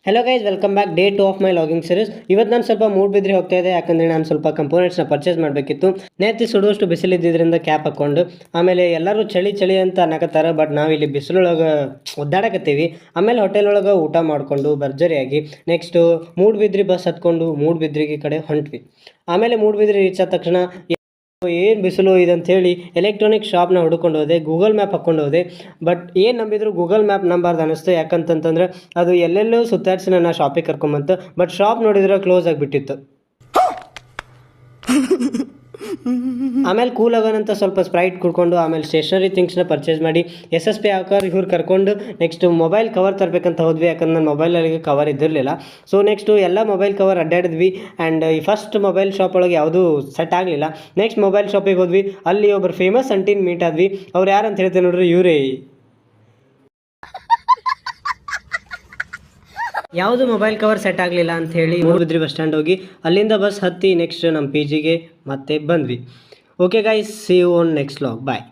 Hello guys, welcome back. Day 2 of my logging series. ಇವತ್ತು ನಾನು ಸ್ವಲ್ಪ ಮೂಡ್ಬಿದ್ರಿ ಹೋಗ್ತಾ ಇದೆ, ಯಾಕಂದರೆ ನಾನು ಸ್ವಲ್ಪ ಕಂಪೋನೆಂಟ್ಸ್ನ ಪರ್ಚೇಸ್ ಮಾಡಬೇಕಿತ್ತು. ನೇತಿ ಸುಡುವಷ್ಟು ಬಿಸಿಲಿದ್ದರಿಂದ ಕ್ಯಾಪ್ ಹಾಕ್ಕೊಂಡು, ಆಮೇಲೆ ಎಲ್ಲರೂ ಚಳಿ ಚಳಿ ಅಂತ ಅನ್ನಕತ್ತಾರೆ. ಬಟ್ ನಾವಿಲ್ಲಿ ಬಿಸಿಲೊಳಗೆ ಒದ್ದಾಡಕತ್ತೀವಿ. ಆಮೇಲೆ ಹೋಟೆಲ್ ಒಳಗೆ ಊಟ ಮಾಡಿಕೊಂಡು ಭರ್ಜರಿಯಾಗಿ ನೆಕ್ಸ್ಟು ಮೂಡ್ಬಿದ್ರಿ ಬಸ್ ಹತ್ಕೊಂಡು ಮೂಡ್ಬಿದ್ರಿಗೆ ಕಡೆ ಹೊಂಟ್ವಿ. ಆಮೇಲೆ ಮೂಡ್ಬಿದ್ರಿ ರೀಚ್ ಆದ ತಕ್ಷಣ ಏನು ಬಿಸಿಲು ಇದಂಥೇಳಿ ಎಲೆಕ್ಟ್ರಾನಿಕ್ ಶಾಪ್ನ ಹುಡ್ಕೊಂಡು ಹೋದೆ, ಗೂಗಲ್ ಮ್ಯಾಪ್ ಹಾಕ್ಕೊಂಡು ಹೋದೆ. ಬಟ್ ಏನು ನಂಬಿದ್ರು ಗೂಗಲ್ ಮ್ಯಾಪ್ ನಂಬಾರ್ದು ಅನ್ನಿಸ್ತು. ಯಾಕಂತಂತಂದ್ರೆ ಅದು ಎಲ್ಲೆಲ್ಲೋ ಸುತ್ತಾಡಿಸಿ ನನ್ನ ಶಾಪಿಗೆ ಕರ್ಕೊಂಬಂತು. ಬಟ್ ಶಾಪ್ ನೋಡಿದ್ರೆ ಕ್ಲೋಸ್ ಆಗಿಬಿಟ್ಟಿತ್ತು. ಆಮೇಲೆ ಕೂಲ್ ಆಗೋಣಂತ ಸ್ವಲ್ಪ ಸ್ಪ್ರೈಟ್ ಕುಡ್ಕೊಂಡು ಆಮೇಲೆ ಸ್ಟೇಷನರಿ ಥಿಂಗ್ಸ್ನ ಪರ್ಚೇಸ್ ಮಾಡಿ SSP ಆಕರ್ ಇವ್ರು ಕರ್ಕೊಂಡು ನೆಕ್ಸ್ಟ್ ಮೊಬೈಲ್ ಕವರ್ ತರಬೇಕಂತ ಹೋದ್ವಿ. ಯಾಕಂದ್ರೆ ನನ್ನ ಮೊಬೈಲಲ್ಲಿ ಕವರ್ ಇದ್ದಿರಲಿಲ್ಲ. ಸೊ ನೆಕ್ಸ್ಟು ಎಲ್ಲ ಮೊಬೈಲ್ ಕವರ್ ಅಡ್ಡಾಡಿದ್ವಿ. ಆ್ಯಂಡ್ ಈ ಫಸ್ಟ್ ಮೊಬೈಲ್ ಶಾಪ್ ಒಳಗೆ ಯಾವುದೂ ಸೆಟ್ ಆಗಲಿಲ್ಲ. ನೆಕ್ಸ್ಟ್ ಮೊಬೈಲ್ ಶಾಪಿಗೆ ಹೋದ್ವಿ. ಅಲ್ಲಿ ಒಬ್ಬರು ಫೇಮಸ್ ಅಂಟಿನ ಮೀಟ್ ಆದ್ವಿ. ಅವ್ರು ಯಾರು ಅಂತ ಹೇಳ್ತೀನಿ ನೋಡ್ರಿ, ಇವರೇ. ಯಾವುದು ಮೊಬೈಲ್ ಕವರ್ ಸೆಟ್ ಆಗಲಿಲ್ಲ ಅಂತ ಹೇಳಿ ಮೂಡ್ಬಿದ್ರಿ ಬಸ್ ಸ್ಟ್ಯಾಂಡ್ ಹೋಗಿ ಅಲ್ಲಿಂದ ಬಸ್ ಹತ್ತಿ ನೆಕ್ಸ್ಟ್ ನಮ್ಮ PGಗೆ ಮತ್ತೆ ಬಂದ್ವಿ. Okay guys, see you on next vlog. Bye.